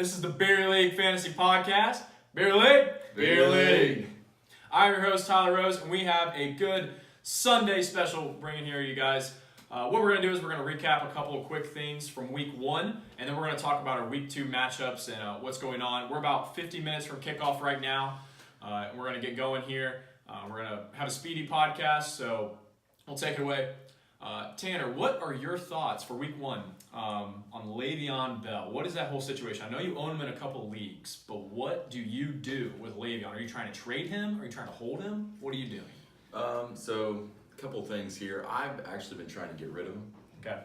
This is the Beer League Fantasy Podcast. Beer League? Beer League. I'm your host, Tyler Rose, and we have a good Sunday special bringing here, you guys. What we're going to do is we're going to recap a couple of quick things from Week 1, and then we're going to talk about our Week 2 matchups and what's going on. We're about 50 minutes from kickoff right now, and we're going to get going here. We're going to have a speedy podcast, so we'll take it away. Tanner, what are your thoughts for Week 1 on Le'Veon Bell? What is that whole situation? I know you own him in a couple of leagues, but what do you do with Le'Veon? Are you trying to trade him? Are you trying to hold him? What are you doing? So a couple of things here. I've actually been trying to get rid of him. Okay.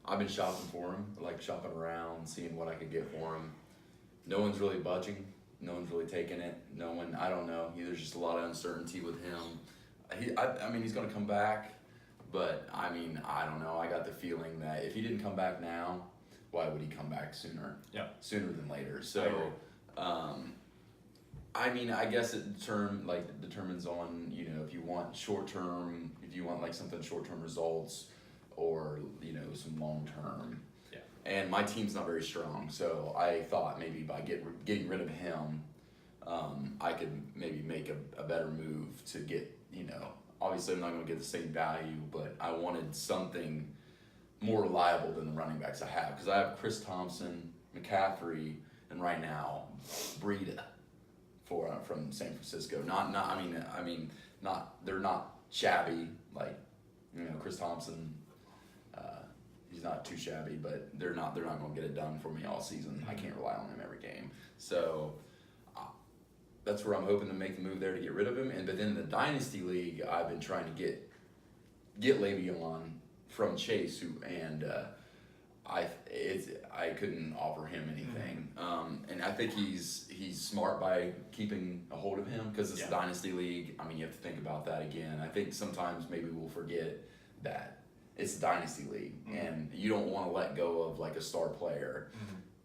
I've been shopping for him, like shopping around, seeing what I could get for him. No one's really budging. No one's really taking it. No one, I don't know. There's just a lot of uncertainty with him. I mean, he's going to come back. But, I mean, I don't know. I got the feeling that if he didn't come back now, why would he come back sooner? Yeah. Sooner than later. So, I mean, I guess it determines on, if you want short-term, if you want, like, something short-term results or, some long-term. Yeah. And my team's not very strong, so I thought maybe by getting rid of him, I could maybe make a better move to get, obviously I'm not going to get the same value, but I wanted something more reliable than the running backs I have. Because I have Chris Thompson, McCaffrey, and right now, Breida from San Francisco. They're not shabby. Like, Chris Thompson, he's not too shabby, but they're not going to get it done for me all season. I can't rely on him every game. So that's where I'm hoping to make the move there to get rid of him. But then the Dynasty League, I've been trying to get Le'Veon from Chase, I couldn't offer him anything. And I think he's smart by keeping a hold of him because it's a Dynasty League. I mean, you have to think about that again. I think sometimes maybe we'll forget that it's a Dynasty League, and you don't want to let go of like a star player.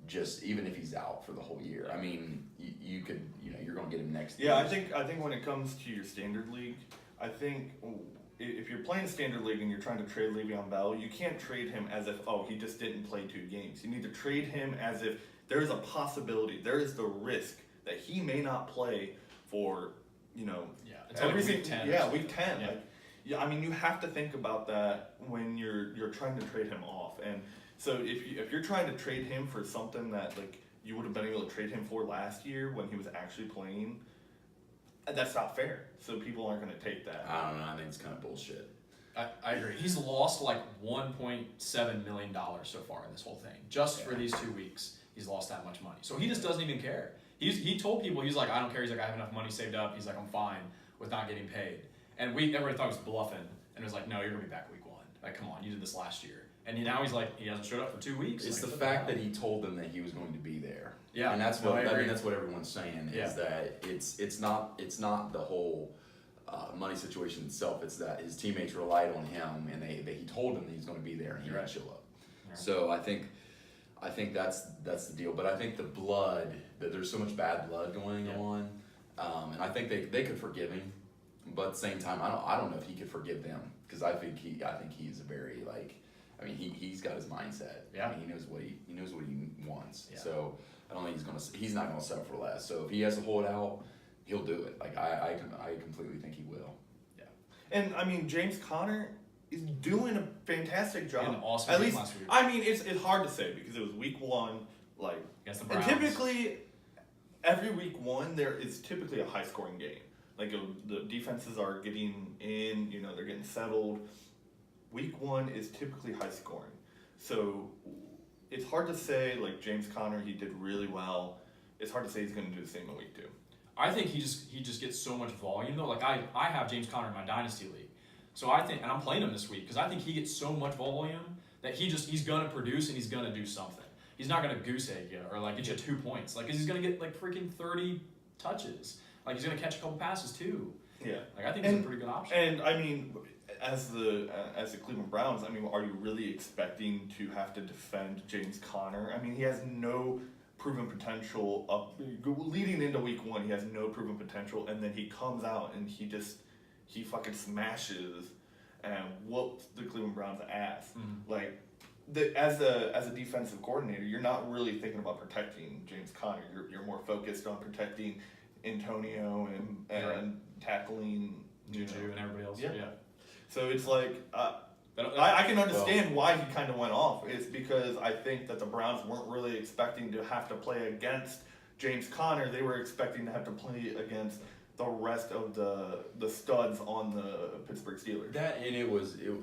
Just even if he's out for the whole year. I mean, you could, you're going to get him next year. Yeah, I think when it comes to your standard league, I think if you're playing standard league and you're trying to trade Le'Veon Bell, you can't trade him as if, he just didn't play 2 games. You need to trade him as if there is a possibility, there is the risk that he may not play for, it's like week 10. Yeah, week 10. Yeah. I mean, you have to think about that when you're trying to trade him off. And so if you're trying to trade him for something that like you would have been able to trade him for last year when he was actually playing, that's not fair. So people aren't going to take that. I don't know. I think it's kind of bullshit. I agree. He's lost like $1.7 million so far in this whole thing. Just for these 2 weeks, he's lost that much money. So he just doesn't even care. He told people, he's like, I don't care. He's like, I have enough money saved up. He's like, I'm fine with not getting paid. And everybody thought he was bluffing. And it was like, no, you're going to be back week 1. Like, come on, you did this last year. And now he's like, he hasn't showed up for 2 weeks. It's the fact that he told them that he was going to be there. Yeah, and that's what that's what everyone's saying is that it's not the whole money situation itself. It's that his teammates relied on him and he told them that he's going to be there and he didn't show up. Right. So I think that's the deal. But I think the blood, that there's so much bad blood going on, and I think they could forgive him, but at the same time I don't know if he could forgive them because I think he's a very he's got his mindset. Yeah. I mean, he knows what he wants. Yeah. So I don't think he's not gonna settle for less. So if he has to hold out, he'll do it. Like I completely think he will. Yeah. And I mean, James Conner is doing a fantastic job. An awesome At least last week. I mean, it's hard to say because it was week 1. Like, against the and Browns. typically every week 1 there is typically a high scoring game. Like the defenses are getting in. They're getting settled. Week 1 is typically high scoring. So it's hard to say, like James Conner, he did really well. It's hard to say he's going to do the same in week 2. I think he just gets so much volume, though. Like, I have James Conner in my Dynasty League. So I think, and I'm playing him this week, because I think he gets so much volume that he's going to produce and he's going to do something. He's not going to goose egg you or, like, get you 2 points. Like, he's going to get, like, freaking 30 touches. Like, he's going to catch a couple passes, too. Yeah. Like, I think he's a pretty good option. And, I mean, as the Cleveland Browns, I mean, are you really expecting to have to defend James Conner? I mean, he has no proven potential leading into week 1. He has no proven potential, and then he comes out and he fucking smashes and whoops the Cleveland Browns' ass. Like, as a defensive coordinator, you're not really thinking about protecting James Conner. You're more focused on protecting Antonio and tackling Juju and everybody else. Yeah. So it's like I can understand why he kind of went off. It's because I think that the Browns weren't really expecting to have to play against James Conner. They were expecting to have to play against the rest of the studs on the Pittsburgh Steelers.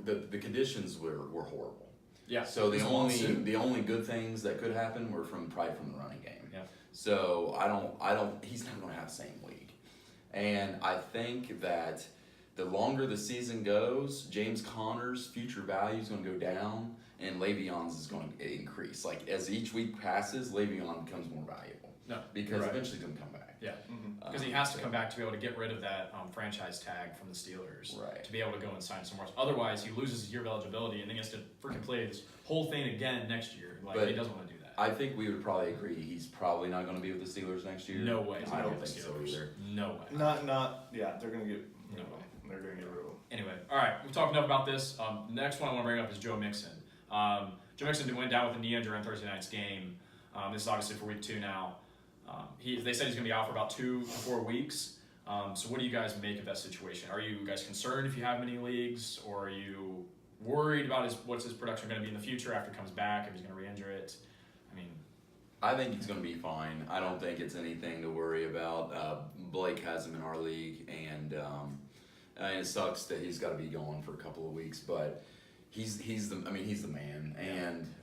The conditions were horrible. Yeah. So the only good things that could happen were probably from the running game. Yeah. So he's not going to have the same league. And I think that the longer the season goes, James Conner's future value is going to go down and Le'Veon's is going to increase. Like as each week passes, Le'Veon becomes more valuable. No. Because eventually he's going to come back. Yeah. Because he has to come back to be able to get rid of that franchise tag from the Steelers. Right. To be able to go and sign somewhere else. Otherwise, he loses a year of eligibility and then he has to freaking play this whole thing again next year. Like, he doesn't want to do that. I think we would probably agree he's probably not going to be with the Steelers next year. No way. I don't think so either. No way. They're going to get no way. They're going to get rid of him. Anyway, all right, we've talked enough about this. Next one I want to bring up is Joe Mixon. Joe Mixon went down with a knee injury on Thursday night's game. This is obviously for week 2 now. They said he's going to be out for about 2 to 4 weeks. So what do you guys make of that situation? Are you guys concerned if you have many leagues, or are you worried about what's his production going to be in the future after he comes back, if he's going to re-injure it? I think he's going to be fine. I don't think it's anything to worry about. Blake has him in our league, and it sucks that he's got to be gone for a couple of weeks, but he's the man, and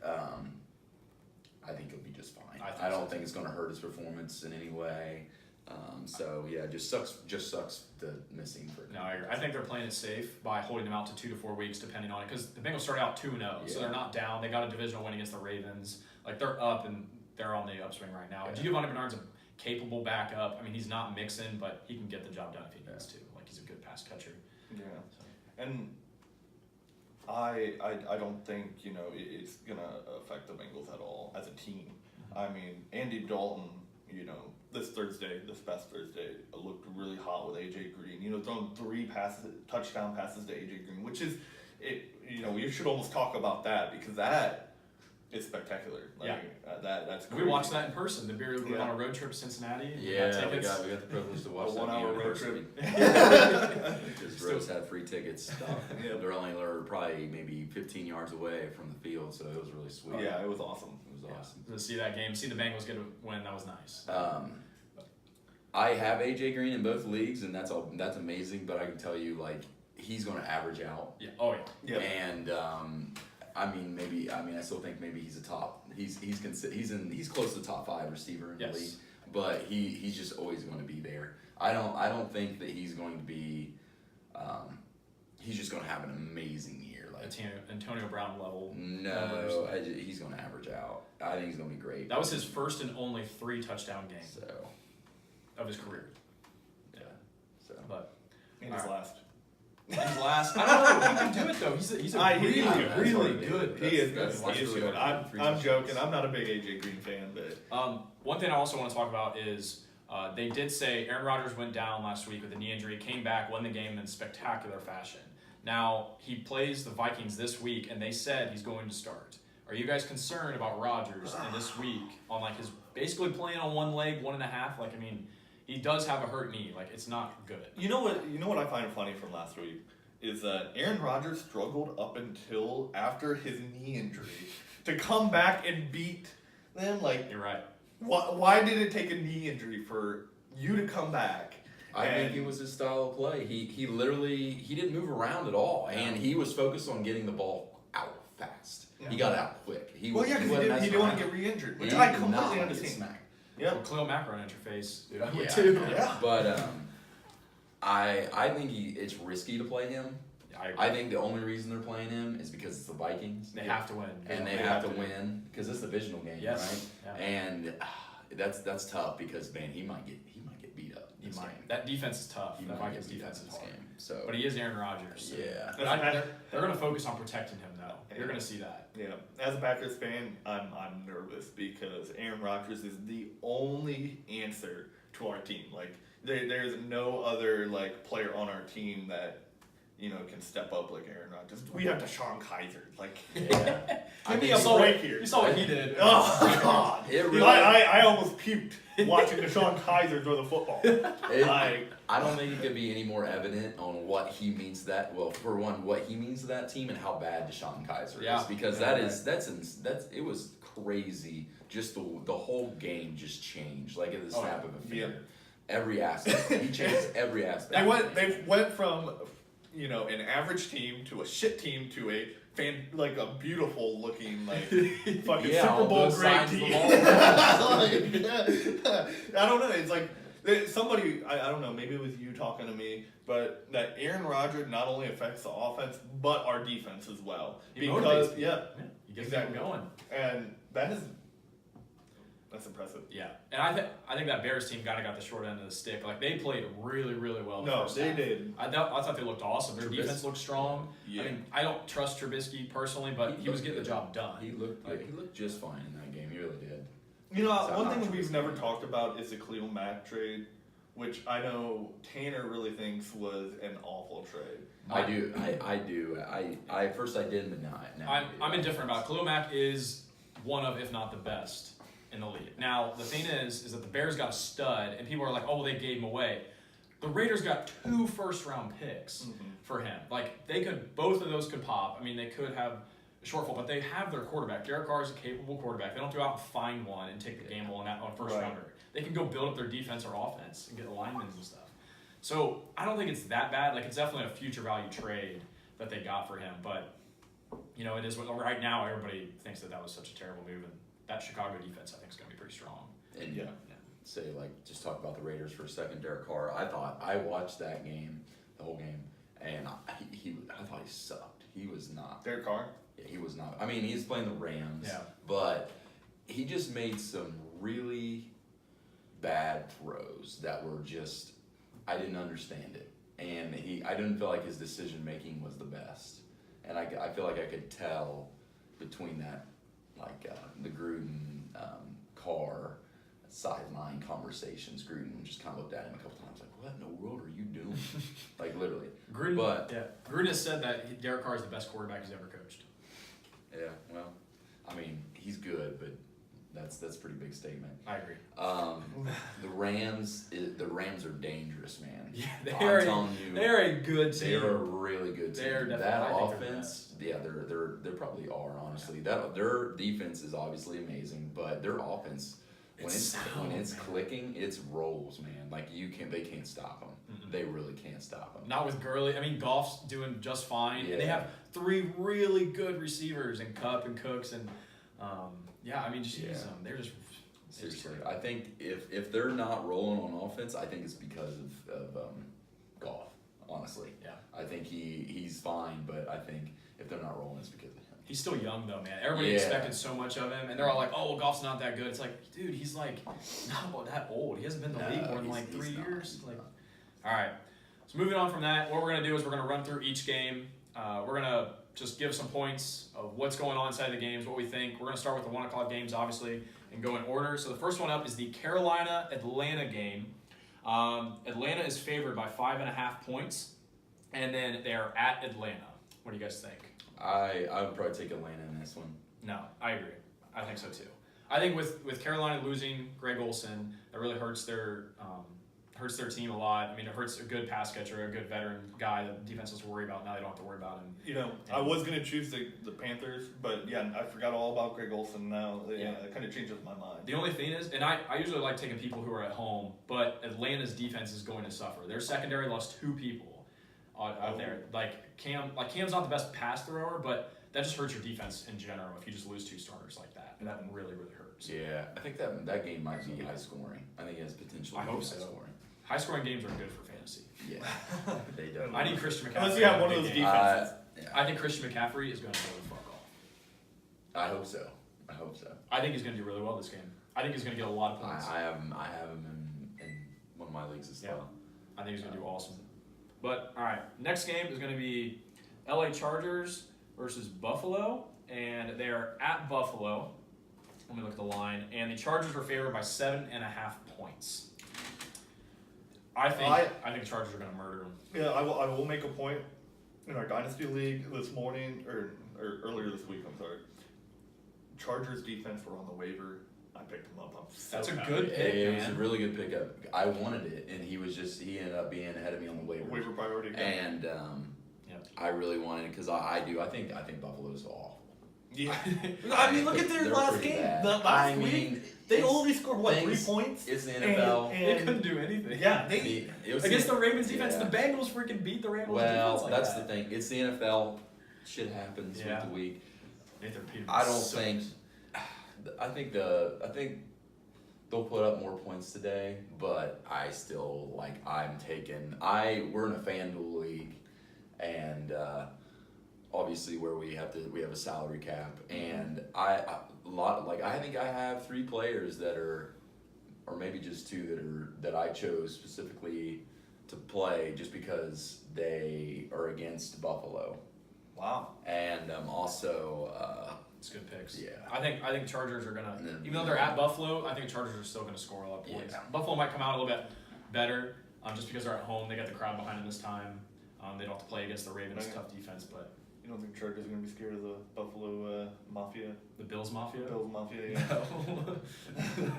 I think he'll be just fine. I don't think it's going to hurt his performance in any way. Just sucks the missing for. No, I agree. I think they're playing it safe by holding them out to 2 to 4 weeks, depending on it, because the Bengals started out 2-0, so they're not down. They got a divisional win against the Ravens. Like, they're up and they're on the upswing right now. And Giovanni Bernard's a capable backup. He's not Mixon, but he can get the job done if he needs to. Like, he's a good pass catcher. Yeah, and I don't think it's gonna affect the Bengals at all as a team. Andy Dalton, this past Thursday, looked really hot with AJ Green. Throwing 3 touchdown passes to AJ Green, which is we should almost talk about that, because that is spectacular. That's crazy. We watched that in person. The Beer went on a road trip to Cincinnati. We got the privilege to watch that 1-hour road trip. Because Rose had free tickets. They're probably maybe 15 yards away from the field, so it was really sweet. Yeah, it was awesome. Awesome. To see that game, see the Bengals get a win, that was nice. I have AJ Green in both leagues, and that's amazing. But I can tell you, he's going to average out. Yeah. Oh yeah. And I still think maybe he's a top. He's close to the top 5 receiver in the league, but he's just always going to be there. I don't think that he's going to be. He's just going to have an amazing year, Antonio Brown level. No, he's going to average out. I think he's going to be great. That was his first and only 3 touchdown game of his career. Yeah. So, but and his last. He's last. I don't know. He can do it though. He's really good. He is good. I'm joking. I'm not a big AJ Green fan, but one thing I also want to talk about is they did say Aaron Rodgers went down last week with a knee injury, came back, won the game in spectacular fashion. Now he plays the Vikings this week, and they said he's going to start. Are you guys concerned about Rodgers in this week on his basically playing on one leg, 1.5? He does have a hurt knee. It's not good. You know what I find funny from last week is that Aaron Rodgers struggled up until after his knee injury to come back and beat them. You're right. Why did it take a knee injury for you to come back? I think it was his style of play. He literally didn't move around at all, and he was focused on getting the ball out fast. Yeah. He got out quick. He didn't want to get re-injured, which I completely understand. Yeah, Khalil Mack ran at your face. Too. Yeah. But I think it's risky to play him. I think the only reason they're playing him is because it's the Vikings. They have to win, and they have to win because it's a divisional game, right? Yeah. And that's tough because he might get beat up. He might. That defense is tough. The Vikings defense is hard. So, but he is Aaron Rodgers. So. Yeah. They're going to focus on protecting him though. You're going to see that. Yeah. As a Packers fan, I'm nervous because Aaron Rodgers is the only answer to our team. There's no other player on our team that can step up like Aaron Rodgers. We have Deshaun Kaiser. Like, Yeah. give me You a saw break what- here. You saw what he did. Oh God! It really- I almost puked watching Deshaun Kaiser throw the football. Like, I don't think it could be any more evident on what he means to that. Well, for one, what he means to that team and how bad Deshaun Kaiser Yeah. is, because Yeah, that's it was crazy. Just the whole game just changed like at the snap of a finger. yeah. Every aspect, he changed every aspect. They went from an average team to a shit team to a beautiful looking fucking Yeah, Super all Bowl those great signs of team. the I don't know. It's like somebody I don't know. Maybe it was you talking to me, but that Aaron Rodgers not only affects the offense but our defense as well. He Because motivates yeah, You get exactly. them going. and that's impressive. Yeah, and I think that Bears team kind of got the short end of the stick. Like they played really, really well. No, first they half. did. I thought they looked awesome. Their defense looked strong. Yeah. I mean, I don't trust Trubisky personally, but he was getting the job done. He looked just fine in that game. He really did. You know, So one I'm thing not we've sure. never talked about is the Khalil Mack trade, which I know Tanner really thinks was an awful trade. I do. I at first I didn't, but now I'm indifferent about it. Khalil Mack is one of, if not the best in the league. Now, the thing is that the Bears got a stud, and people are like, oh, they gave him away. The Raiders got 2 first-round picks for him. Like, both of those could pop. I mean, they could have a shortfall, but they have their quarterback. Derek Carr is a capable quarterback. They don't go out and find one and take the gamble on first Right. rounder. They can go build up their defense or offense and get linemen and stuff. So, I don't think it's that bad. Like, it's definitely a future value trade that they got for him, but it is right now. Everybody thinks that was such a terrible move, and that Chicago defense I think is going to be pretty strong. And say just talk about the Raiders for a second. Derek Carr. I watched that game, the whole game, and I thought he sucked. He was not. Derek Carr? Yeah, he was not. I mean, he's playing the Rams, Yeah. but he just made some really bad throws that were just I didn't understand it, and I didn't feel like his decision making was the best, and I feel like I could tell between that the Gruden Carr sideline conversations. Gruden just kind of looked at him a couple times like, what in the world are you doing? Like literally. Gruden has said that Derek Carr is the best quarterback he's ever coached. Yeah, well, I mean, he's good, but that's a pretty big statement. I agree. The Rams are dangerous, man. Yeah, I'm telling you, they're a good team. they're a really good team. They're That definitely- I think they're the offense, they probably are honestly. Their defense is obviously amazing, but their offense when it's clicking, it rolls, man. Like they can't stop them. Mm-hmm. They really can't stop them. Not with Gurley. I mean, Goff's doing just fine. Yeah. And they have 3 really good receivers in Kupp and Cooks and they're just Seriously, I think if they're not rolling on offense, I think it's because of Goff. Honestly, Yeah. I think he's fine, but I think if they're not rolling, it's because of him. He's still young though, man. Everybody Yeah. expected so much of him, and they're all like, "Oh, well, Goff's not that good." It's like, dude, he's like not that old. He hasn't been in the league more than he's 3 not, years. he's Like, not. all right. So moving on from that, what we're gonna do is we're gonna run through each game. We're gonna just give some points of what's going on inside the games, what we think. We're gonna start with the 1 o'clock games, obviously, and go in order. So the first one up is the Carolina-Atlanta game. Atlanta is favored by 5.5 points, and then they're at Atlanta. What do you guys think? I would probably take Atlanta in this one. No, I agree. I think so too. I think with Carolina losing Greg Olsen, that really hurts their team a lot. I mean, it hurts a good pass catcher, a good veteran guy that the defense has to worry about. Now they don't have to worry about him. I was going to choose the Panthers, but yeah, I forgot all about Greg Olsen now. It kind of changes my mind. The only thing is, and I usually like taking people who are at home, but Atlanta's defense is going to suffer. Their secondary lost 2 people out there. Cam's not the best pass thrower, but that just hurts your defense in general if you just lose 2 starters like that. And that really, really hurts. Yeah, I think that game might be high scoring. I think it has potential. I to be hope high so. Scoring. High scoring games are good for fantasy. Yeah, they definitely. I need Christian McCaffrey. Unless you have one of in a those big game. defenses. Yeah, I think Christian McCaffrey is going to blow the fuck off. I hope so. I think he's going to do really well this game. I think he's going to get a lot of points. I have him in one of my leagues as well. I think he's going to do awesome. But, all right, next game is going to be LA Chargers versus Buffalo, and they are at Buffalo. Let me look at the line. And the Chargers are favored by 7.5 points. I think the Chargers are going to murder them. Yeah, I will make a point. in our Dynasty League this morning, or earlier this week, I'm sorry, Chargers defense were on the waiver. I picked him up. I'm so That's a happy. good pick, It man. was a really good pickup. I wanted it, and he ended up being ahead of me on the waiver. Waiver priority. And I really wanted it because I think Buffalo's awful. Yeah. I mean, look at their They're last pretty game. bad. Last week, they only scored, what, 3 points? It's the NFL. They couldn't do anything. Yeah, It was Against the Ravens defense, yeah. the Bengals freaking beat the Ravens Well, defense like that's that. the thing. It's the NFL. Shit happens week to week. Nathan Peterman I don't sucks. think. I think they'll put up more points today, but I still we're in a FanDuel league, and obviously where we have a salary cap, and I think I have 3 players that are, or maybe just 2 that I chose specifically to play just because they are against Buffalo. Wow. And also It's good picks. Yeah. I think Chargers are gonna, And then- even though they're at Buffalo, I think Chargers are still gonna score a lot of points. Yeah. Buffalo might come out a little bit better, just because they're at home. They got the crowd behind them this time. They don't have to play against the Ravens' Okay. tough defense, but You don't think Chargers are going to be scared of the Buffalo Mafia? the Bills Mafia. Bills Mafia, yeah.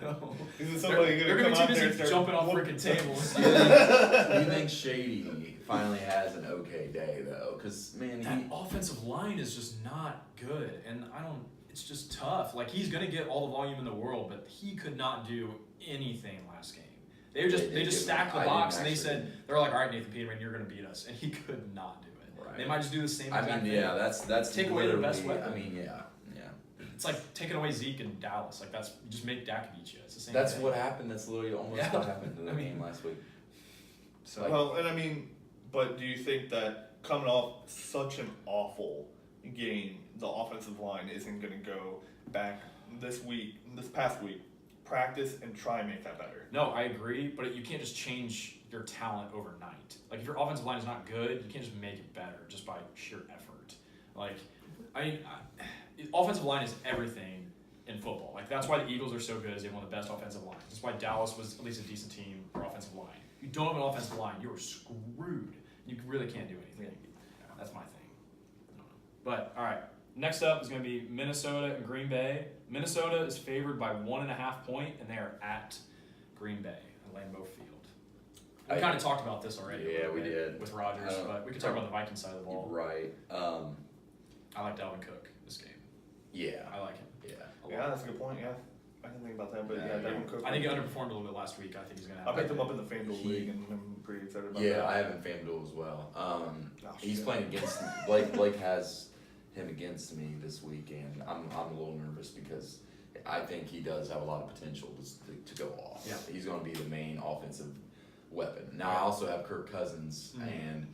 No. Isn't somebody They're going to gonna come be too out there busy and start jumping off freaking tables. Do you think Shady finally has an okay day though? Because man, That offensive line is just not good, and it's just tough. Like, he's gonna get all the volume in the world, but he could not do anything last game. They just stacked the box, and they're like, all right, Nathan Peterman, you're gonna beat us, and he could not do it. Right. They might just do the same I exact mean, thing. yeah, that's Take away their best literally- weapon. I mean, yeah. It's like taking away Zeke in Dallas. Like, you just make Dak beat you. It's the same. That's thing. what happened. That's literally almost Yeah. what happened in the game last week. So Like- Well, and I mean, but do you think that coming off such an awful game, the offensive line isn't going to go back this past week, practice and try and make that better? no, I agree, but you can't just change your talent overnight. Like, if your offensive line is not good, you can't just make it better just by sheer effort. Like, offensive line is everything in football. Like, that's why the Eagles are so good, is they have one of the best offensive lines. That's why Dallas was at least a decent team for offensive line. If you don't have an offensive line, you're screwed. You really can't do anything. That's my thing. I don't know. But, all right, next up is going to be Minnesota and Green Bay. Minnesota is favored by 1.5 points, and they are at Green Bay at Lambeau Field. We kind of talked about this already. a Yeah, little we bit did. with Rodgers, but we could talk about the Vikings side of the ball. Right. I like Dalvin Cook this game. Yeah. I like him. Yeah. a lot. Yeah, that's a good point. Yeah, I didn't think about that, but Yeah, yeah, yeah. Dalvin Cook. I think he underperformed a little bit last week. I think he's going to I have picked him up in the FanDuel He- league, and I'm pretty excited about Yeah, that. I have him FanDuel as well. He's shit. playing against Blake has him against me this week, and I'm a little nervous because I think he does have a lot of potential to go off. Yeah. He's going to be the main offensive weapon. Now I also have Kirk Cousins, and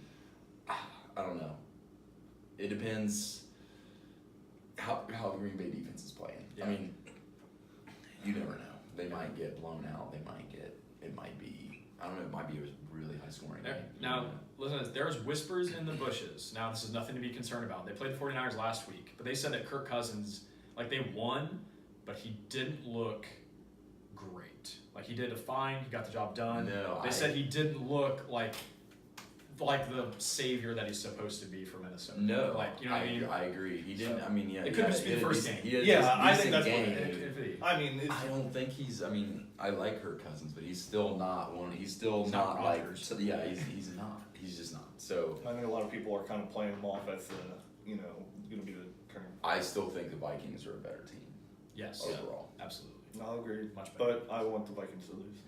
I don't know. It depends how the Green Bay defense is playing. Yeah. I mean, you never know. They might get blown out. It might be. I don't know. It might be a really high scoring game. Now, listen to this. There's whispers in the bushes. Now, this is nothing to be concerned about. They played the 49ers last week, but they said that Kirk Cousins, they won, but he didn't look great. Like, he did fine. He got the job done. No, they said he didn't look like the savior that he's supposed to be for Minnesota. No, you know what I mean? I agree. He didn't. So, I mean, yeah. it could just be the first game. He had Yeah, a I think decent that's what game. It could be. I mean, I don't think he's. I mean, I like Kirk Cousins, but he's still not one. He's still He's not not like. Rodgers. Yeah, he's not. He's just not. So I think a lot of people are kind of playing him off as going to be the turn. I still think the Vikings are a better team Yes. overall. Absolutely. I'll agree. Much better. But I want the Vikings to lose.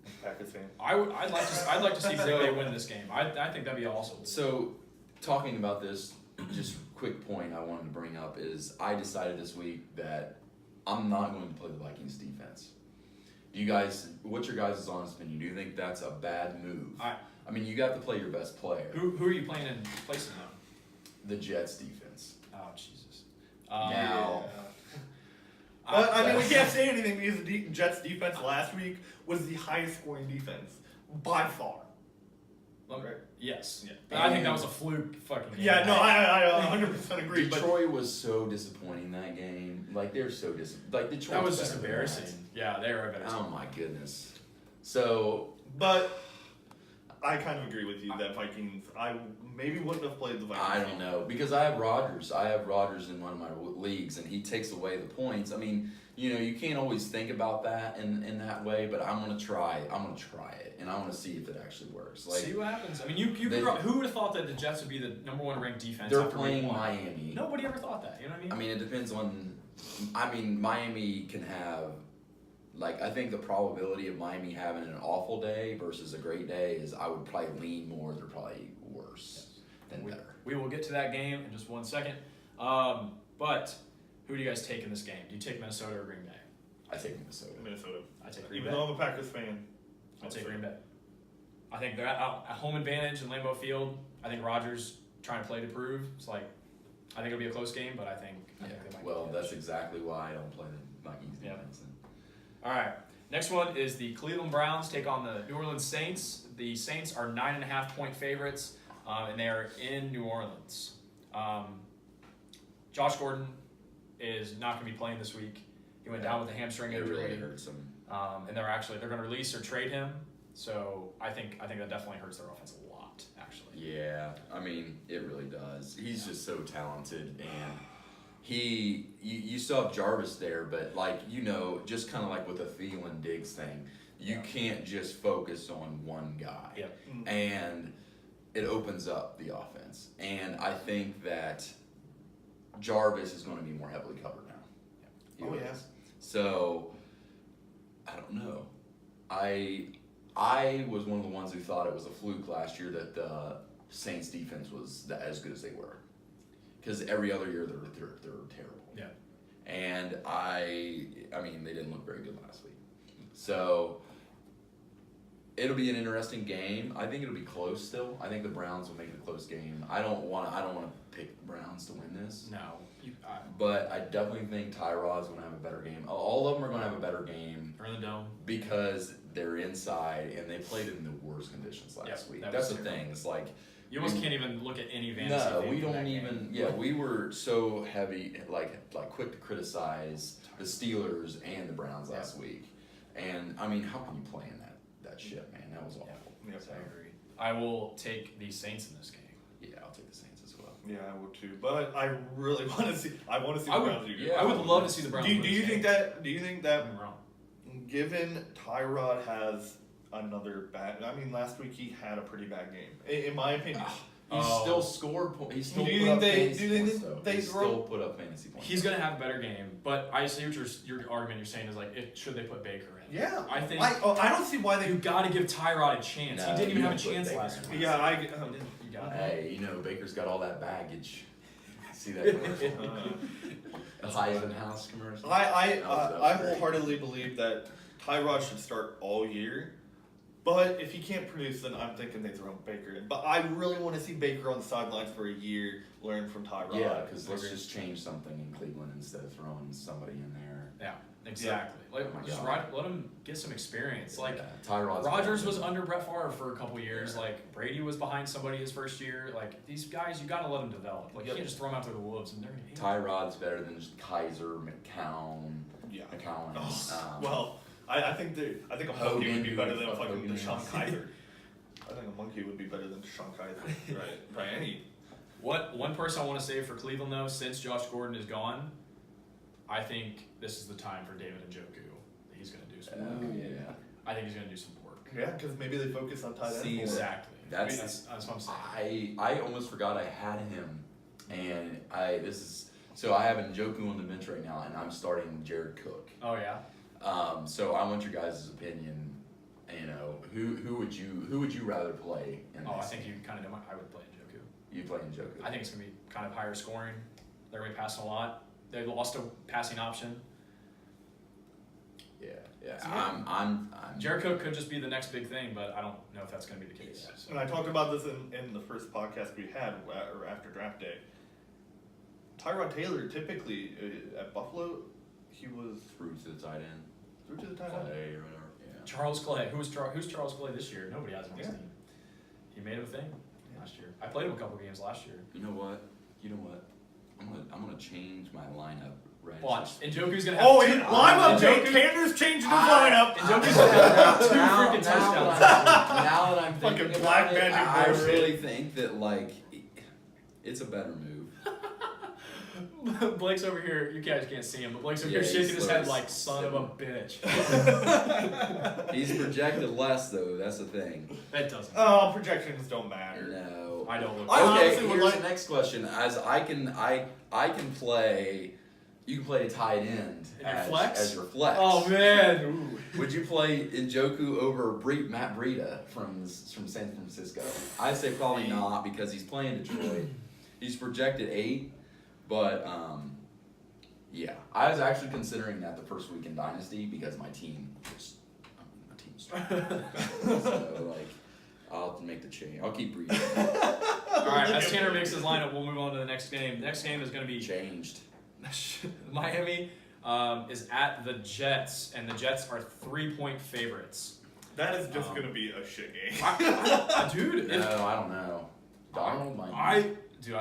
I'm a Packers fan. I'd like to see Green Bay win this game. I think that'd be awesome. So, talking about this, just quick point I wanted to bring up is I decided this week that I'm not going to play the Vikings defense. Do you guys? What's your guys' honest opinion? Do you think that's a bad move? I mean, you got to play your best player. Who are you playing in place of them? The Jets defense. Oh, Jesus. Now, I mean, we can't say anything because the Jets' defense last week was the highest scoring defense by far. Right? Yes. Yeah. But I think that was a fluke fucking game. Yeah, no, I 100% agree. Detroit was so disappointing that game. Like they're so disappointing. Like Detroit. That was just embarrassing. Yeah, they were embarrassing. Oh my goodness. So, But I kind of agree with you that Vikings. I maybe wouldn't have played the Vikings. I don't know because I have Rodgers. I have Rodgers in one of my leagues, and he takes away the points. I mean, you can't always think about that in that way, but I'm gonna try. I'm gonna try it, and I want to see if it actually works. Like, see what happens. I mean, who would have thought that the Jets would be the number 1 ranked defense? they're after playing week 1? Miami. Nobody ever thought that. You know what I mean? I mean, it depends on. I mean, Miami can have. Like, I think the probability of Miami having an awful day versus a great day is I would probably lean more they're probably worse than better. We will get to that game in just 1 second. But who do you guys take in this game? Do you take Minnesota or Green Bay? I take Minnesota. Minnesota. I take Green Even Bay. though I'm a Packers fan. I take Green Bay. I think they're at home advantage in Lambeau Field. I think Rodgers trying to play to prove. It's like, I think it'll be a close game, but I think they might Well, get that's edge. exactly why I don't play the Vikings defense. All right. Next one is the Cleveland Browns take on the New Orleans Saints. The Saints are 9.5-point favorites, and they are in New Orleans. Josh Gordon is not going to be playing this week. He went down with a hamstring It injury. really hurts them. And they're going to release or trade him. So I think that definitely hurts their offense a lot, actually. Yeah, I mean, it really does. He's just so talented, and you still have Jarvis there, but just kind of like with the Thielen Diggs thing, you can't just focus on one guy. Yeah. And it opens up the offense. And I think that Jarvis is going to be more heavily covered now. Oh, yeah. So, I don't know. I was one of the ones who thought it was a fluke last year that the Saints defense was as good as they were. Because every other year they're terrible. Yeah. And I mean, they didn't look very good last week. So it'll be an interesting game. I think it'll be close still. I think the Browns will make it a close game. I don't want to pick the Browns to win this. No. But I definitely think Tyrod's going to have a better game. All of them are going to have a better game. They're in the dome. Because they're inside and they played in the worst conditions last week. that That's was the terrible. thing. It's like You almost can't even look at any fantasy. no, thing we from don't that even. game. Yeah, we were so heavy, like quick to criticize the Steelers and the Browns last week. And I mean, how can you play in that shit, man? That was awful. Yeah, I agree. I will take the Saints in this game. Yeah, I'll take the Saints as well. Yeah, I would too. But I really want to see. I want to see I the would- Browns do good. yeah, I would love to see the Browns. Do win you this think game. that? Do you think that? I'm wrong. Given Tyrod has another bad. I mean, last week he had a pretty bad game, in my opinion. He still scored. He still Do you put think up they- fantasy do you points, think though. they He throw- still put up fantasy points. He's gonna have a better game, but I see what your argument you're saying is like, should they put Baker in? Yeah, I think I don't see why you they. got to give Tyrod a chance. No, he didn't even you have a don't put chance Baker last in. week. Yeah, You got it. Hey, Baker's got all that baggage. See that commercial? The Heisen House commercial. I That was great. wholeheartedly believe that Tyrod should start all year. But if he can't produce, then I'm thinking they throw Baker in. But I really want to see Baker on the sidelines for a year, learn from Tyrod. Yeah, because let's just change something in Cleveland instead of throwing somebody in there. Yeah, exactly. Oh my Just God. let him get some experience. Like Yeah, Tyrod's Rodgers gone. was under Brett Favre for a couple years. Yeah. Like Brady was behind somebody his first year. Like these guys, you got to let them develop. Like you can't just throw them out to the wolves and they're gonna hate you. Tyrod's better than just Kaiser, McCown. Yeah. McCown. Oh, well, I think a monkey Hogan, would be better than fuck fucking Hogan Deshaun is. Kaiser. I think a monkey would be better than Deshaun Kaiser. Right. By any. One person I want to say for Cleveland though, since Josh Gordon is gone, I think this is the time for David Njoku. He's going to do some work. Oh yeah. I think he's going to do some work. Yeah, because maybe they focus on tight end. See, more. Exactly. That's- that's what I'm saying. I almost forgot I had him, and I have Njoku on the bench right now, and I'm starting Jared Cook. Oh yeah. So I want your guys' opinion. Who would you rather play in Oh, I this think game? you kind of know. I would play Njoku. You play Njoku. I think it's going to be kind of higher scoring. They're going to be passing a lot. They lost a passing option. Yeah. So, I'm Jared Cook could just be the next big thing, but I don't know if that's going to be the case. Yeah. So. And I talked about this in the first podcast we had, or after draft day. Tyrod Taylor, typically at Buffalo, he was through to the tight end. through to the tight end. Clay or whatever. Yeah. Charles Clay. Who's Charles Clay this year? Nobody has him on his Yeah. team. He made him a thing last year. I played him a couple games last year. You know what? I'm gonna change my lineup right. Watch. Njoku's going to have Oh, two. and lineup change. Njoku- Tanner's changing his lineup. Njoku's going to have two freaking touchdowns. Now that I'm thinking Fucking Black about it, magic I bullshit. really think that like it's a better move. Blake's over here. You guys can't see him, but Blake's over here Yeah, shaking he's his head slowly like son of a bitch. He's projected less though. That's the thing. That doesn't. Oh, projections don't matter. No. I don't look. I Okay, honestly would here's like- the next question. As I can play. You can play a tight end In your flex? as your flex. Oh man. Ooh. Would you play Njoku over Matt Breida from San Francisco? I'd say probably not because he's playing Detroit. He's projected 8, but yeah, I was actually considering that the first week in Dynasty because my team's struggling. So like, I'll make the change. I'll keep Breida. All right. As Tanner makes his lineup, we'll move on to the next game. The next game is going to be Changed. Miami is at the Jets, and the Jets are 3-point favorites. That is just going to be a shit game. Dude, No, I don't know. Donald might. I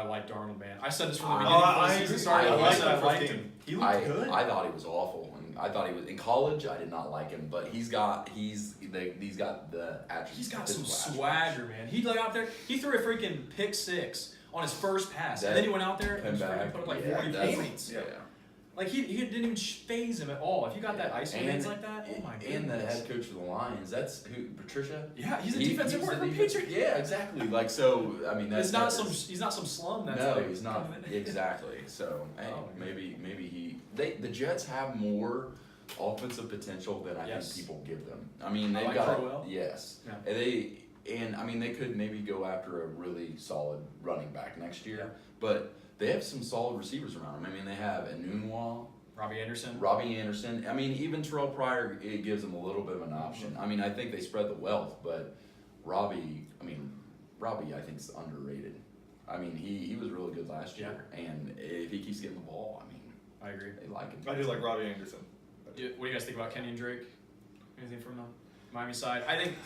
like Darnold, man. I said this from the beginning I before the season started. I I like said that I first liked game. him. He looked good. I thought he was awful, and I thought he was in college. I did not like him, but he's got the attributes. He's got some physical swagger, man. He got out there. He threw a freaking pick 6 on his first pass, and That- then he went out there and Come just freaking back. put up like Yeah, 40 that's- points. Yeah. Like he didn't even phase him at all. If you got that ice hands like that, oh my goodness. And the head coach of the Lions, that's who, Patricia. Yeah, he's a defensive he's worker, the defense- Patriot. Yeah, exactly. Like so, I mean, that's He's not some slum. That's no, like he's not coming in. exactly. So hey, Oh, maybe the Jets have more offensive potential than I Yes. think people give them. I mean, they've Like got Crowell? yes, Yeah. and I mean they could maybe go after a really solid running back next year, Yeah. but they have some solid receivers around them. I mean, they have Enunwa, Robbie Anderson. Robbie Anderson. I mean, even Terrell Pryor, it gives them a little bit of an option. I mean, I think they spread the wealth, but Robbie, I think is underrated. I mean, he was really good last year, and if he keeps getting the ball, I mean, I agree. they like him. I do like Robbie Anderson. What do you guys think about Kenny and Drake? Anything from the Miami side? I think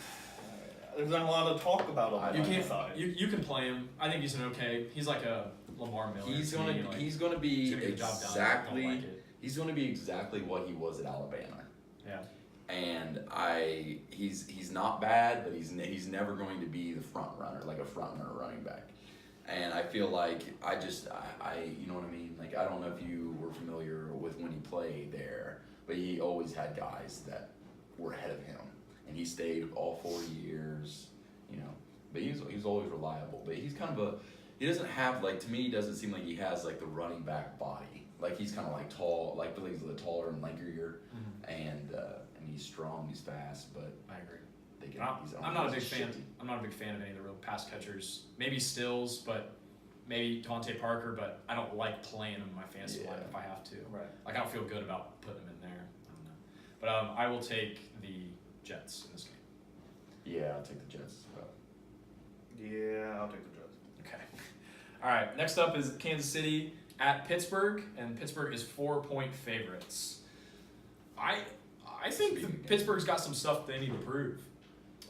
There's not a lot of talk about him on you the can't. side. You can play him. I think he's an okay. He's like a Lamar Miller. He's to gonna me, like, he's gonna be he's gonna get the job done. I don't exactly like it. he's gonna be exactly what he was at Alabama. Yeah. And he's not bad, but he's never going to be the front runner, like a front runner running back. And I feel like I you know what I mean? Like I don't know if you were familiar with when he played there, but he always had guys that were ahead of him, and he stayed all 4 years, you know. But he's always reliable. But he's kind of he doesn't have like, to me, he doesn't seem like he has like the running back body. Like he's kind of like tall, like he's a little taller and lankier, and he's strong, he's fast, but I agree. I'm I'm not a big fan. I'm not a big fan of any of the real pass catchers. Maybe Stills, but maybe Devontae Parker. But I don't like playing him in my fantasy lineup if I have to. Right. Like I don't feel good about putting him in there. I don't know. But I will take the Jets in this game. Yeah, I'll take the Jets as well. Yeah, I'll take the Jets. Okay. All right. Next up is Kansas City at Pittsburgh, and Pittsburgh is 4-point favorites. I think Pittsburgh's got some stuff they need to prove.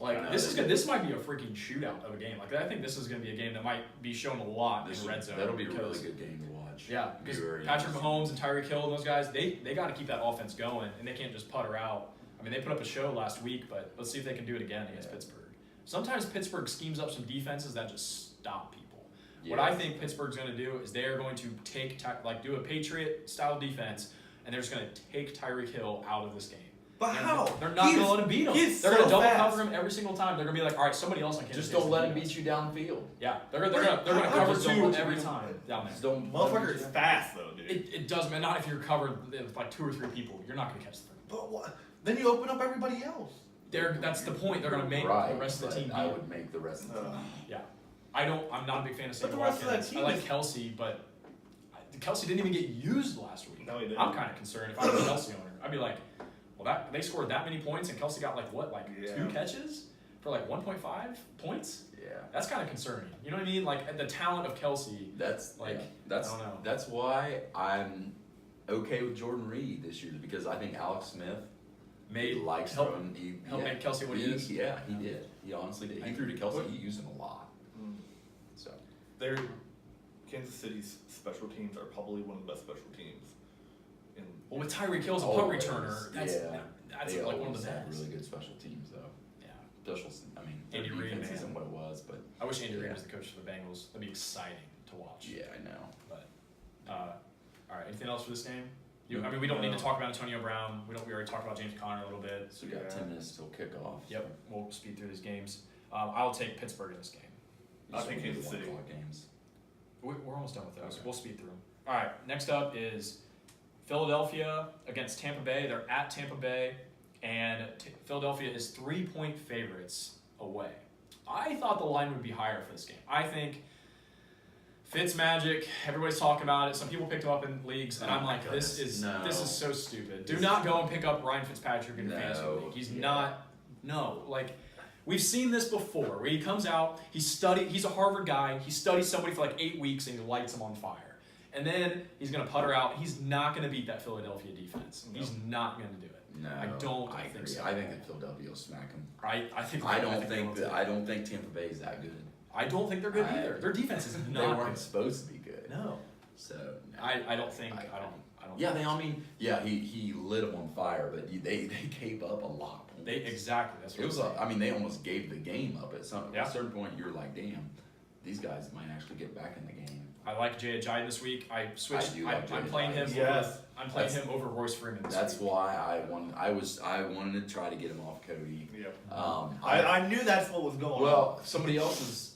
Like this might be a freaking shootout of a game. Like I think this is going to be a game that might be shown a lot in the red zone. That'll be a really because- good game to watch. Yeah, because Very Patrick interesting. Mahomes and Tyreek Hill and those guys, they got to keep that offense going, and they can't just putter out. I mean, they put up a show last week, but let's see if they can do it again against Pittsburgh. Sometimes Pittsburgh schemes up some defenses that just stop people. What I think Pittsburgh's going to do is they are going to do a Patriot-style defense, and they're just going to take Tyreek Hill out of this game. But And how? They're not going to let him beat him. he's They're going to so double fast. cover him every single time. They're going to be like, all right, somebody else on Kansas Just City don't let him can beat you downfield. Yeah, they're going to cover Just don't two let every him- time down there. Just don't. Motherfucker is fast though, dude. It does, man. Not if you're covered with like 2 or 3 people. You're not going to catch the thing. But what? Then you open up everybody else. That's the point. They're going to make Right, the rest of the but team I beat. would make the rest of the team. Yeah, I'm not a big fan of But Sammy the rest of that Watkins. I team like is- Kelsey, but Kelsey didn't even get used last week. No, he didn't. I'm kind of concerned if I was a Kelsey owner. I'd be like, well, they scored that many points, and Kelsey got 2 catches for 1.5 points. Yeah. That's kind of concerning. You know what I mean? Like the talent of Kelsey. That's Like, that's I don't know. that's why I'm okay with Jordan Reed this year, because I think Alex Smith likes help throwing. He make Kelsey what he is. Yeah, he did. He honestly did. He threw to Kelsey. He used him a lot. So They're Kansas City's special teams are probably one of the best special teams. Well, with Tyreek Hill as a punt Always. returner, that's they like one of always the have best. really good special teams, though. Yeah, special. I mean, their Andy Reid, defense man. isn't what it was, but I wish Andy Reid Yeah. was the coach for the Bengals. That'd be exciting to watch. yeah, I know. But all right, anything else for this game? I mean, we don't need to talk about Antonio Brown. We already talked about James Conner a little bit. So we got 10 minutes till kickoff. Yep, we'll speed through these games. I'll take Pittsburgh in this game. I think it's Kansas City. 1 o'clock games. We're almost done with those. Okay. We'll speed through them. All right, next up is Philadelphia against Tampa Bay. They're at Tampa Bay, and Philadelphia is 3-point favorites away. I thought the line would be higher for this game. I think Fitzmagic, everybody's talking about it. Some people picked him up in leagues, and Oh I'm my like, this is so stupid. Do not go and pick up Ryan Fitzpatrick in a fantasy league. He's not. No, like we've seen this before. Where he comes out, he's a Harvard guy. He studies somebody for like 8 weeks, and he lights them on fire. And then he's gonna putter out. He's not gonna beat that Philadelphia defense. No. He's not gonna do it. No, I don't I think agree. so. I think that Philadelphia will smack them. I think. I don't think Tampa Bay is that good. I don't think they're good either. Their defense is not. They weren't good. supposed to be good. No. So no. I don't think. I don't. Yeah, he lit them on fire, but they gave up a lot. Exactly. That's what It was. I'm saying. They almost gave the game up at Yeah. a certain point. You're like, damn, these guys might actually get back in the game. I like Jay Ajayi this week. I switched. I do like I'm Jay playing him. Ajayi. Yes. I'm playing him over Royce Freeman this That's week. why I wanted to try to get him off Cody. Yep. I I knew that's what was going on. well, somebody else is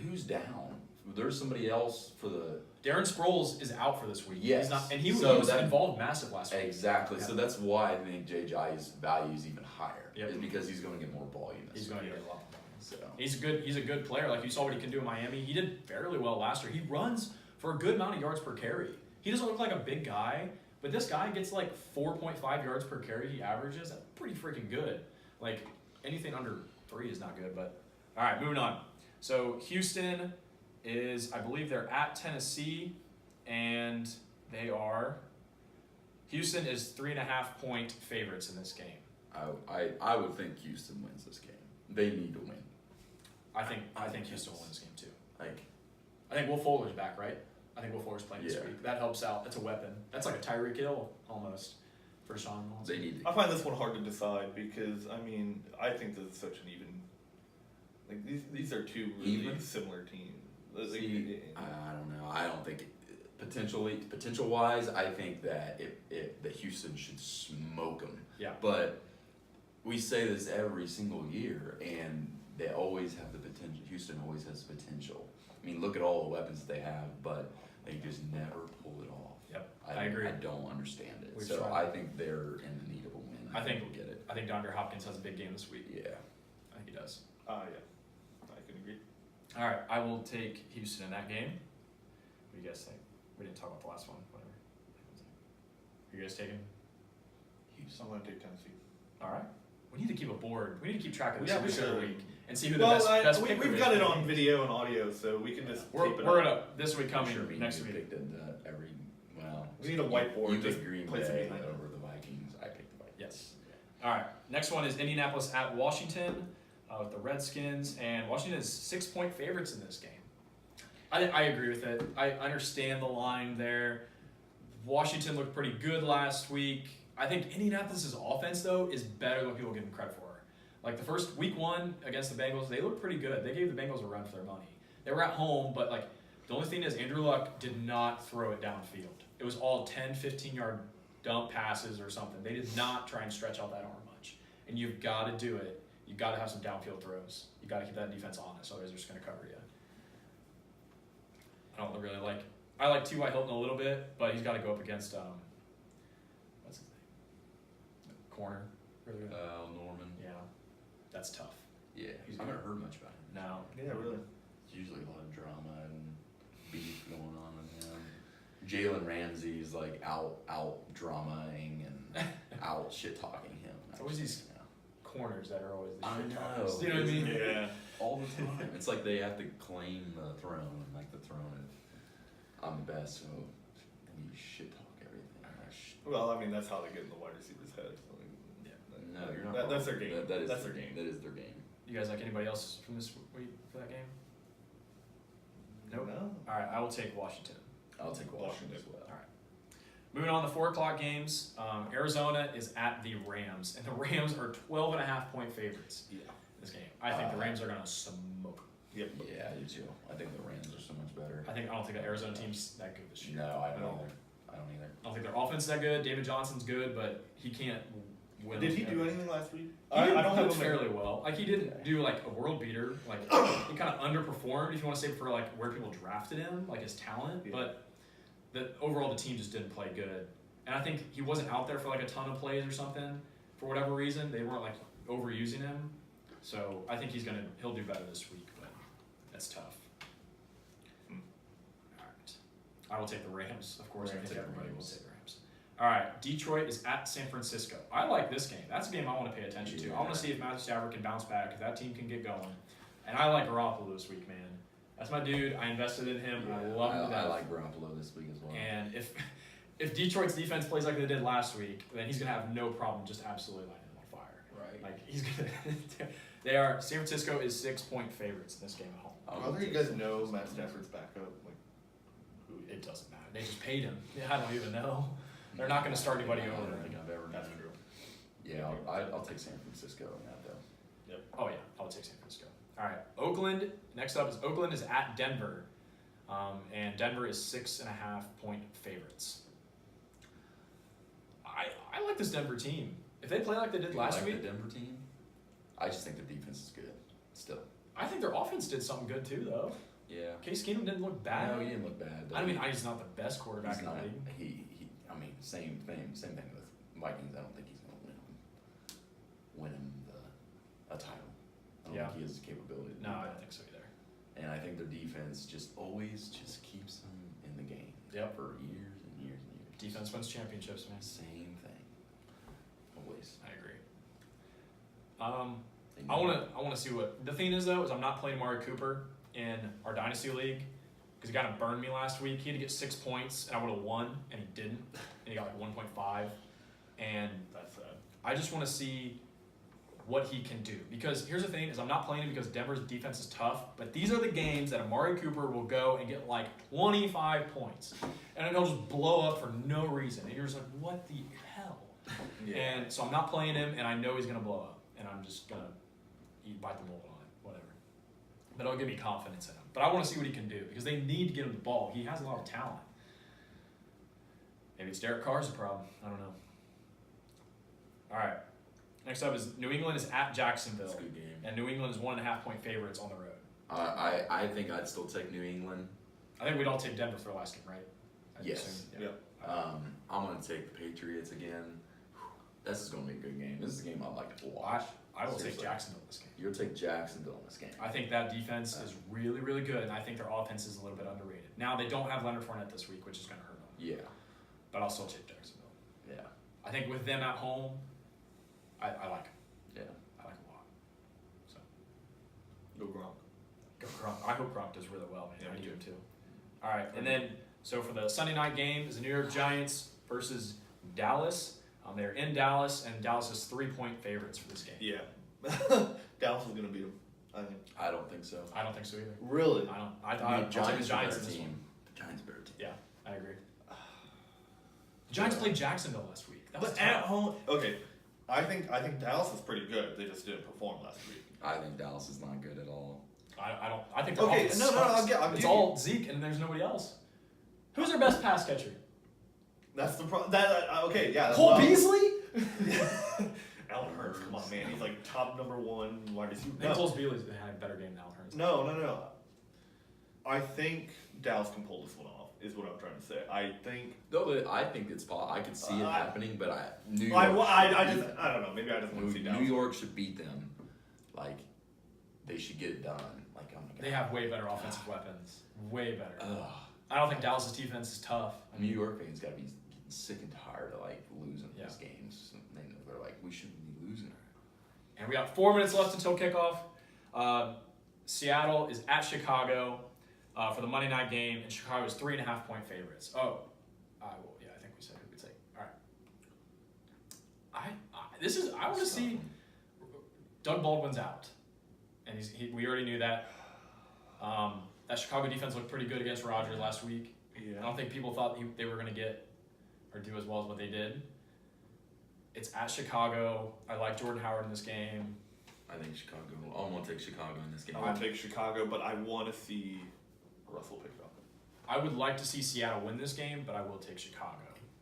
who's down. There's somebody else for the Darren Sproles is out for this week. Yes. He's not, and he So was that- involved massive last week. exactly. Yeah. So that's why I think JJ's value is even higher. Yep. Is because he's going to get more volume. He's going to get a lot more. So He's a good player. Like you saw what he can do in Miami. He did fairly well last year. He runs for a good amount of yards per carry. He doesn't look like a big guy, but this guy gets like 4.5 yards per carry. He averages. That's pretty freaking good. Like anything under 3 is not good. But all right, moving on. So Houston is, I believe they're at Tennessee, and Houston is 3.5-point favorites in this game. I would think Houston wins this game. They need to win. I think Houston will win this game too. Like I think Will Fuller's back, right? I think Will Fuller's playing this Yeah. week. That helps out. That's a weapon. That's like a Tyreek Hill almost for Sean Mullins. they need I find this one hard to decide because I think this is such an even. Like these are two really Even? similar teams. I don't know. I don't think potential wise, I think that that Houston should smoke them. Yeah. But we say this every single year, and they always have the potential. Houston always has potential. I mean, look at all the weapons they have, but they just never pull it off. Yep, I agree. I don't understand it. We've so tried. I think they're in the need of a win. I think we'll get it. I think DeAndre Hopkins has a big game this week. Yeah. I think he does. Yeah, I can agree. All right, I will take Houston in that game. What do you guys think? We didn't talk about the last one. Whatever. Are you guys taking I'm gonna take Tennessee. All right. We need to keep a board. We need to keep track of this Yeah, every we single should. week and see who the best picker we've is got for it the on game. video and audio, so we can just We're tape it gonna up. this week coming Sure, me next and you week. picked every well. We need a whiteboard, You just picked Green place it Bay behind it. over the Vikings. I picked the Vikings. Yes. All right. Next one is Indianapolis at Washington with the Redskins, and Washington is 6-point favorites in this game. I agree with it. I understand the line there. Washington looked pretty good last week. I think Indianapolis' offense, though, is better than people give them credit for. Like the first week 1 against the Bengals, they looked pretty good. They gave the Bengals a run for their money. They were at home, but like the only thing is Andrew Luck did not throw it downfield. It was all 10, 15-yard dump passes or something. They did not try and stretch out that arm much. And you've got to do it. You've got to have some downfield throws. You've got to keep that defense honest, otherwise they're just going to cover you. I don't really like. I like T.Y. Hilton a little bit, but he's got to go up against what's his name? Corner. Norman. Yeah, that's tough. Yeah. He's I good. haven't heard much about him. No. Yeah, really. There's usually a lot of drama and beef going on with him. Jalen Ramsey's like out dramaing and out shit talking him. It's always these corners that are always the I shit know. talkers. You know what I mean? Yeah. all the time. It's like they have to claim the throne, like the throne of I'm the best, so you shit talk everything. Well, I mean that's how they get in the wide receiver's head. So, No, you're not. That's wrong. their game. That is That's their their game. That is their game. You guys like anybody else from this week for that game? Nope. No. All right, I will take Washington. I'll take Washington Washington. as well. All right. Moving on to 4 o'clock games. Arizona is at the Rams, and the Rams are 12.5-point favorites. Yeah. this game. I think the Rams are going to smoke. Yep. Yeah, I do too. I think the Rams are so much better. I don't think the Arizona team's that good this year. No, I don't at all. either. I don't either. I don't think their offense is that good. David Johnson's good, but he can't win. Did he do anything last week? I don't have have him fairly well. Like he didn't do like a world beater. Like he kind of underperformed, if you want to say, for like where people drafted him, like his talent. Yeah. But overall the team just didn't play good. And I think he wasn't out there for like a ton of plays or something for whatever reason. They weren't like overusing him. So I think he'll do better this week, but that's tough. All right, I will take the Rams. Of course, I Rams, think take the everybody will Rams. take the Rams. All right, Detroit is at San Francisco. I like this game. That's a game I want to pay attention to. I want to see if Matthew Stafford can bounce back, if that team can get going. And I like Garoppolo this week, man. That's my dude. I invested in him. I love him to death. I like Garoppolo this week as well. And if Detroit's defense plays like they did last week, then he's gonna have no problem just absolutely lighting them on fire. Right. Like he's gonna. San Francisco is 6-point favorites in this game at home. Whether you guys know Matt Stafford's backup, like who It doesn't matter. They just paid him. I don't even know. They're not gonna start anybody I over. don't think I've ever that's known. true. Yeah, I'll take San Francisco in that though. Oh yeah, I would take San Francisco. All right, Oakland. Next up is Oakland is at Denver, and Denver is 6.5-point favorites. I like this Denver team. If they play like they did last week, the Denver team. I just think the defense is good. Still. I think their offense did something good too, though. Yeah. Case Keenum didn't look bad. No, he didn't look bad. I mean, he's not the best quarterback in the league. He. I mean, same thing with Vikings. I don't think he's going to win him a title. I don't think he has the capability. To No, do I that. don't think so either. And I think their defense just always just keeps them in the game. Yep. For years and years and years. Defense wins championships, man. Same thing. Always. I agree. I want to see what the thing is though. Is I'm not playing Amari Cooper in our dynasty league because he kind of burned me last week. He had to get 6 points and I would have won, and he didn't. And he got like 1.5. And I just want to see what he can do, because here's the thing: is I'm not playing him because Denver's defense is tough. But these are the games that Amari Cooper will go and get like 25 points, and then he'll just blow up for no reason. And you're just like, what the hell? Yeah. And so I'm not playing him, and I know he's gonna blow up, and I'm just gonna bite the bullet on it, whatever. But it'll give me confidence in him. But I want to see what he can do, because they need to get him the ball. He has a lot of talent. Maybe it's Derek Carr's the problem. I don't know. All right. Next up is New England is at Jacksonville, That's a good game. and New England is 1.5-point favorites on the road. I think I'd still take New England. I think we'd all take Denver for the last game, right? I'd Yes. assume, Yeah. I'm going to take the Patriots again. This is going to be a good game. This is a game I'd like to watch. I will Seriously. take Jacksonville this game. You'll take Jacksonville in this game. I think that defense is really, really good, and I think their offense is a little bit underrated. Now, they don't have Leonard Fournette this week, which is going to hurt them, Yeah. but I'll still take Jacksonville. Yeah. I think with them at home, I like them. Yeah. I like them a lot. So, Go Gronk. go Gronk. I hope Gronk does really well, man. Yeah, I me do too. too. All right, and then, so for the Sunday night game is the New York Giants versus Dallas. They're in Dallas, and Dallas is 3-point favorites for this game. Yeah. Dallas is gonna beat them. I think. I don't think so. I don't think so either. Really? I don't. The I'll take the Giants are a Giants better in this team. one. The Giants are a better team. Yeah, I agree. The Giants played Jacksonville last week. That was But tough. at home, okay. I think Dallas is pretty good. They just didn't perform last week. I think Dallas is not good at all. I don't. I think their Okay, offense no, sucks. I'm It's giving all Zeke, and there's nobody else. Who's their best pass catcher? That's the problem. Okay, yeah. That's Cole what I'm- Beasley? Alan Hurts, come on, man. He's like top number one wide receiver. I think Cole Beasley had a better game than Alan Hurts. No. I think Dallas can pull this one off. Is what I'm trying to say. I think. Though I think it's possible. I could see it happening, but New York. I don't know. Maybe I just want to see Dallas. New York should beat them. Like they should get it done. Like oh my god. They have way better offensive weapons. Way better. Ugh. I don't think Dallas' defense is tough. New York fans got to be getting sick and tired of like losing Yeah. these games. They're like, we shouldn't be losing. And we got 4 minutes left until kickoff. Seattle is at Chicago for the Monday night game, and Chicago is 3.5-point favorites. I think we said who we'd take. All right. I want to see Doug Baldwin's out, and we already knew that. That Chicago defense looked pretty good against Rodgers last week. I don't think people thought they were going to get or do as well as what they did. It's at Chicago. I like Jordan Howard in this game. I think Chicago. I'm gonna take Chicago in this game. I'm gonna take Chicago, but I want to see Russell pick it up. I would like to see Seattle win this game, but I will take Chicago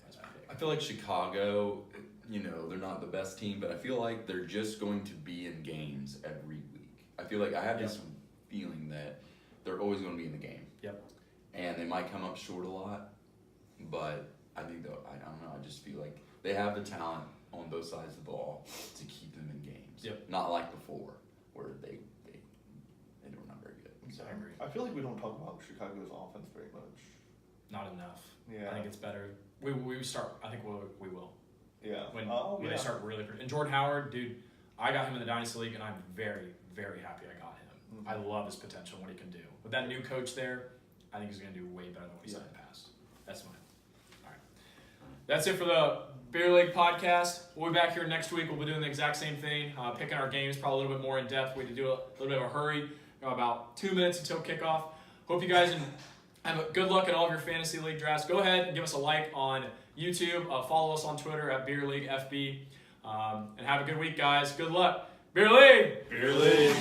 as my I pick. feel like Chicago, they're not the best team, but I feel like they're just going to be in games every week. I feel like I have this feeling that they're always going to be in the game. Yep. And they might come up short a lot, but I think I don't know. I just feel like they have the talent on both sides of the ball to keep them in games. Yep. Not like before, where they were not very good. So. I agree. I feel like we don't talk about Chicago's offense very much. Not enough. Yeah. I think it's better. We start. I think we will. Yeah. When they start really. And Jordan Howard, dude, I got him in the Dynasty League, and I'm very, very happy I got him. I love his potential and what he can do. With that new coach there, I think he's going to do way better than what he's done in the past. That's mine. All right. That's it for the Beer League podcast. We'll be back here next week. We'll be doing the exact same thing, picking our games, probably a little bit more in depth. We had to do a little bit of a hurry, about 2 minutes until kickoff. Hope you guys have a good luck in all of your fantasy league drafts. Go ahead and give us a like on YouTube. Follow us on Twitter at Beer League FB. And have a good week, guys. Good luck. Beer League! Beer League!